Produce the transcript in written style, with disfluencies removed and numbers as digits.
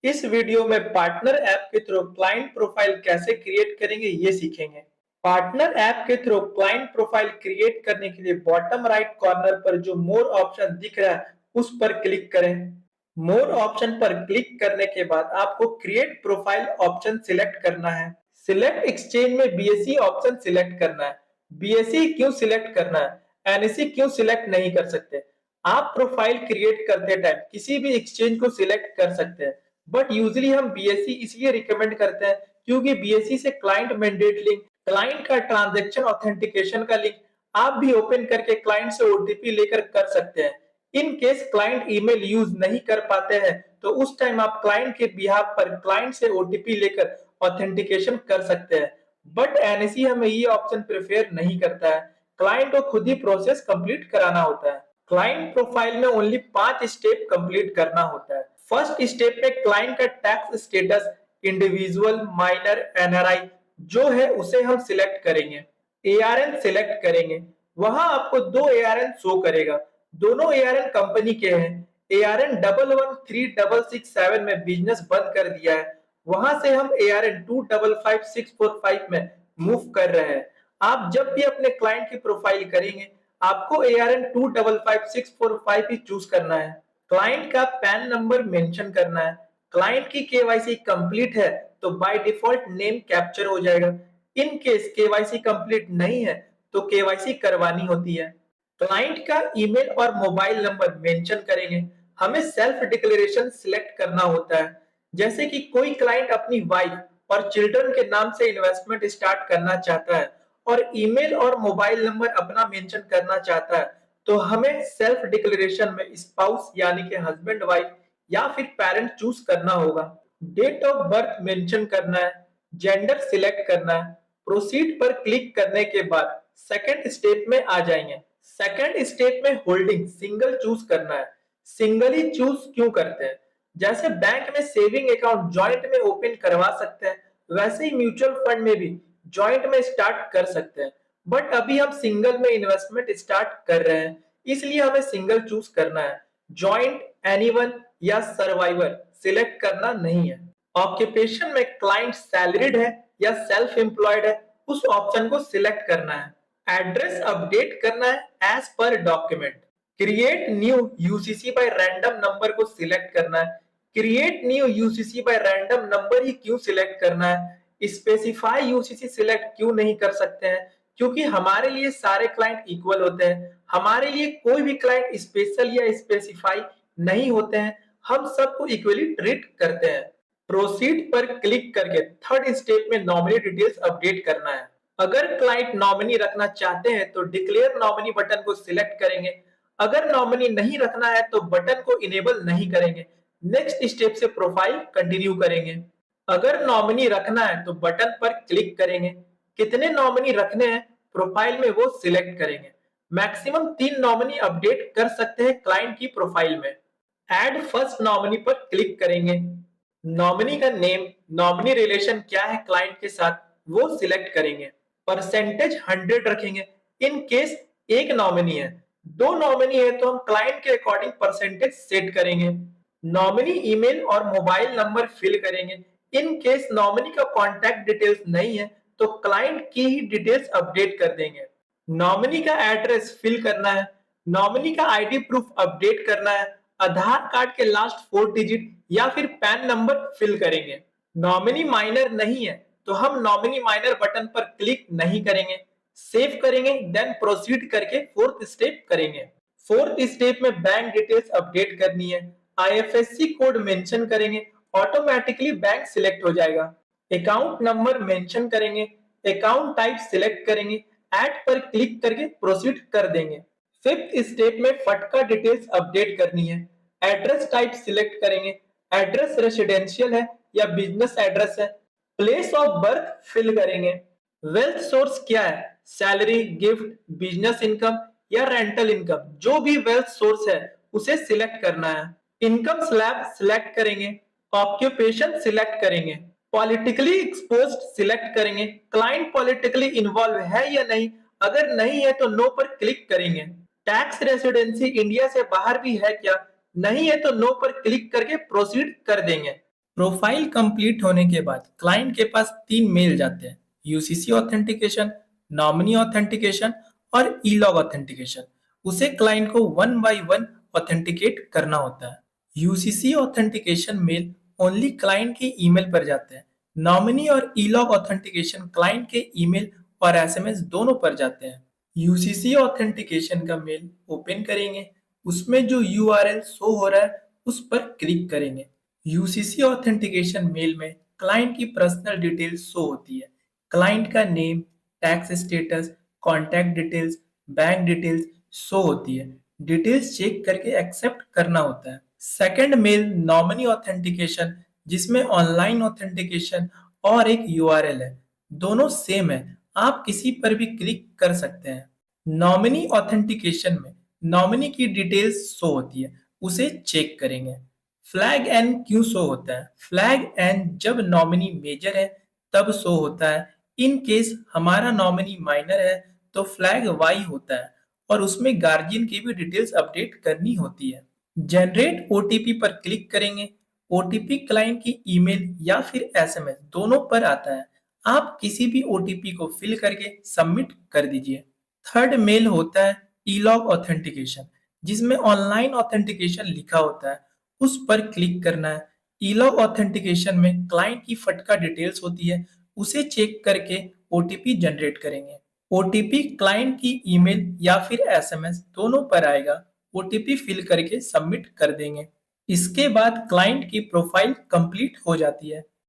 इस वीडियो में partner app के थ्रू क्लाइंट प्रोफाइल कैसे क्रिएट करेंगे ये सीखेंगे। पार्टनर ऐप के थ्रू क्लाइंट प्रोफाइल क्रिएट करने के लिए बॉटम राइट कॉर्नर पर जो मोर ऑप्शन दिख रहा है उस पर क्लिक करें। मोर ऑप्शन पर क्लिक करने के बाद आपको क्रिएट प्रोफाइल ऑप्शन सिलेक्ट करना है। सिलेक्ट एक्सचेंज में बीएसई ऑप्शन सिलेक्ट करना है। बीएसई क्यों सिलेक्ट करना है, एनएसई क्यों सिलेक्ट नहीं कर सकते? आप प्रोफाइल क्रिएट करते टाइम किसी भी एक्सचेंज को सिलेक्ट कर सकते हैं, बट यूजली हम बीएसई इसलिए रिकमेंड करते हैं क्योंकि बीएसई से क्लाइंट मैंडेट लिंक, क्लाइंट का ट्रांजैक्शन ऑथेंटिकेशन का लिंक आप भी ओपन करके क्लाइंट से ओटीपी लेकर कर सकते हैं। In case client email use नहीं कर पाते हैं तो उस टाइम आप क्लाइंट के बिहाफ पर क्लाइंट से ओटीपी लेकर ऑथेंटिकेशन कर सकते हैं। बट एनएसई हमें ये ऑप्शन प्रेफर नहीं करता है, क्लाइंट को खुद ही प्रोसेस कंप्लीट कराना होता है। क्लाइंट प्रोफाइल में ओनली 5 स्टेप कंप्लीट करना होता है। फर्स्ट स्टेप में क्लाइंट का tax status individual, minor, NRI जो है उसे हम सिलेक्ट करेंगे। एआरएन सिलेक्ट करेंगे। वहां आपको 2 एआरएन शो करेगा, दोनों एआरएन कंपनी के हैं। एआरएन 113667 में बिजनेस बंद कर दिया है, वहां से हम एआरएन 255645 में मूव कर रहे हैं। आप जब भी अपने क्लाइंट की प्रोफाइल करेंगे आपको एआरएन 255645 ही चूज करना है। क्लाइंट का पैन नंबर मेंशन करना है। क्लाइंट की केवाईसी कंप्लीट है तो बाय डिफॉल्ट नेम कैप्चर हो जाएगा। इन केस केवाईसी कंप्लीट नहीं है तो केवाईसी करवानी होती है। क्लाइंट का ईमेल और मोबाइल नंबर मेंशन करेंगे। हमें सेल्फ डिक्लेरेशन सिलेक्ट करना होता है, जैसे कि कोई क्लाइंट अपनी वाइफ और चिल्ड्रन के नाम से इन्वेस्टमेंट स्टार्ट करना चाहता है और ईमेल और मोबाइल नंबर अपना मेंशन करना चाहता है तो हमें सेल्फ डिक्लेरेशन में स्पाउस यानी कि हस्बैंड वाइफ या फिर पेरेंट चूज करना होगा। डेट ऑफ बर्थ मेंशन करना है, जेंडर सिलेक्ट करना है। प्रोसीड पर क्लिक करने के बाद सेकंड स्टेप में आ जाएंगे। सेकंड स्टेप में होल्डिंग सिंगल चूज करना है। सिंगल ही चूज क्यों करते हैं? जैसे बैंक में सेविंग अकाउंट जॉइंट में ओपन करवा सकते हैं, वैसे ही म्यूचुअल फंड में भी जॉइंट में स्टार्ट कर सकते हैं, बट अभी हम सिंगल में इन्वेस्टमेंट स्टार्ट कर रहे हैं इसलिए हमें सिंगल चूज करना है। जॉइंट, एनीवन या सर्वाइवर सिलेक्ट करना नहीं है। ऑक्यूपेशन में क्लाइंट सैलरीड है या सेल्फ एम्प्लॉयड है उस ऑप्शन को सिलेक्ट करना है। एड्रेस अपडेट करना है एज पर document. Create new UCC by random number को सिलेक्ट करना है। Create new UCC by random number ही क्यों सिलेक्ट करना है? स्पेसिफाई यूसीसी सिलेक्ट क्यों नहीं कर सकते हैं? क्योंकि हमारे लिए सारे क्लाइंट इक्वल होते हैं, हमारे लिए कोई भी क्लाइंट स्पेशल या स्पेसिफाई नहीं होते हैं, हम सबको इक्वली ट्रीट करते हैं। प्रोसीड पर क्लिक करके थर्ड स्टेप में नॉमिनी डिटेल्स अपडेट करना है। अगर क्लाइंट नॉमिनी रखना चाहते हैं तो डिक्लेयर नॉमिनी बटन को सिलेक्ट करेंगे। अगर नॉमिनी नहीं रखना है तो बटन को इनेबल नहीं करेंगे। नेक्स्ट स्टेप से प्रोफाइल कंटिन्यू करेंगे। अगर नॉमिनी रखना है तो बटन पर क्लिक करेंगे। कितने नॉमिनी रखने हैं प्रोफाइल में वो सिलेक्ट करेंगे। मैक्सिमम 3 नॉमिनी अपडेट कर सकते हैं क्लाइंट की प्रोफाइल में। ऐड फर्स्ट नॉमिनी पर क्लिक करेंगे। नॉमिनी का नेम, नॉमिनी रिलेशन क्या है क्लाइंट के साथ वो सिलेक्ट करेंगे। परसेंटेज 100 रखेंगे। इन केस एक नॉमिनी है, 2 नॉमिनी है तो हम क्लाइंट के अकॉर्डिंग परसेंटेज सेट करेंगे। नॉमिनी ईमेल और मोबाइल नंबर फिल करेंगे। इन केस नॉमिनी का कॉन्टैक्ट डिटेल्स नहीं है तो क्लाइंट की ही डिटेल्स अपडेट कर देंगे। नॉमिनी का एड्रेस फिल करना है। नॉमिनी का आईडी प्रूफ अपडेट करना है। आधार कार्ड के लास्ट 4 डिजिट या फिर पैन नंबर फिल करेंगे। नॉमिनी माइनर नहीं है तो हम नॉमिनी माइनर बटन पर क्लिक नहीं करेंगे, सेव करेंगे, देन प्रोसीड करके फोर्थ स्टेप करेंगे। फोर्थ स्टेप में बैंक डिटेल्स अपडेट करनी है। आईएफएससी कोड मेंशन करेंगे, ऑटोमेटिकली बैंक सिलेक्ट हो जाएगा। अकाउंट नंबर मेंशन करेंगे। अकाउंट टाइप सिलेक्ट करेंगे। ऐड पर क्लिक करके प्रोसीड कर देंगे। फिफ्थ स्टेप में फटका डिटेल्स अपडेट करनी है। एड्रेस टाइप सिलेक्ट करेंगे। एड्रेस रेसिडेंशियल है या बिजनेस एड्रेस है। प्लेस ऑफ बर्थ फिल करेंगे। वेल्थ सोर्स क्या है? सैलरी, गिफ्ट, बिजनेस इनकम या रेंटल इनकम, जो भी वेल्थ सोर्स है उसे सिलेक्ट करना है। इनकम स्लैब सिलेक्ट करेंगे। ऑक्यूपेशन सिलेक्ट करेंगे। पॉलिटिकली एक्सपोज्ड सिलेक्ट करेंगे। क्लाइंट पॉलिटिकली इन्वॉल्व है या नहीं, अगर नहीं है तो नो पर क्लिक करेंगे। टैक्स रेसिडेंसी इंडिया से बाहर भी है क्या, नहीं है तो नो पर क्लिक करके प्रोसीड कर देंगे। प्रोफाइल कंप्लीट होने के बाद क्लाइंट के पास 3 मेल जाते हैं, यूसीसी ऑथेंटिकेशन, नॉमिनी ऑथेंटिकेशन और ई लॉग ऑथेंटिकेशन। उसे क्लाइंट को वन बाय वन ऑथेंटिकेट करना होता है। UCC authentication mail only client के ईमेल पर जाते हैं। नॉमिनी और ई लॉग ऑथेंटिकेशन क्लाइंट के ईमेल और एसएमएस दोनों पर जाते हैं। यूसीसी ऑथेंटिकेशन का मेल ओपन करेंगे, उसमें जो यूआरएल शो हो रहा है उस पर क्लिक करेंगे। यूसीसी ऑथेंटिकेशन मेल में क्लाइंट की पर्सनल डिटेल्स शो होती है। क्लाइंट का name, tax status, contact details, bank details show होती है। डिटेल्स चेक करके एक्सेप्ट करना होता है। सेकंड मेल नॉमिनी ऑथेंटिकेशन, जिसमें ऑनलाइन ऑथेंटिकेशन और एक यूआरएल है। दोनों सेम है, आप किसी पर भी क्लिक कर सकते हैं। नॉमिनी ऑथेंटिकेशन में नॉमिनी की डिटेल्स शो होती है, उसे चेक करेंगे। फ्लैग एन क्यों शो होता है? फ्लैग एन जब नॉमिनी मेजर है तब शो होता है। इन केस हमारा नॉमिनी माइनर है तो फ्लैग वाई होता है और उसमें गार्जियन की भी डिटेल्स अपडेट करनी होती है। जनरेट ओटीपी पर क्लिक करेंगे। ओटीपी क्लाइंट की ईमेल या फिर एसएमएस दोनों पर आता है। आप किसी भी ओटीपी को फिल करके सबमिट कर दीजिए। थर्ड मेल होता है ई लॉग ऑथेंटिकेशन, जिसमें ऑनलाइन ऑथेंटिकेशन लिखा होता है, उस पर क्लिक करना है। ई लॉग ऑथेंटिकेशन में क्लाइंट की फटका डिटेल्स होती है, उसे चेक करके ओटीपी जनरेट करेंगे। ओटीपी क्लाइंट की ईमेल या फिर एसएमएस दोनों पर आएगा। ओटीपी फिल करके सबमिट कर देंगे। इसके बाद क्लाइंट की प्रोफाइल कंप्लीट हो जाती है।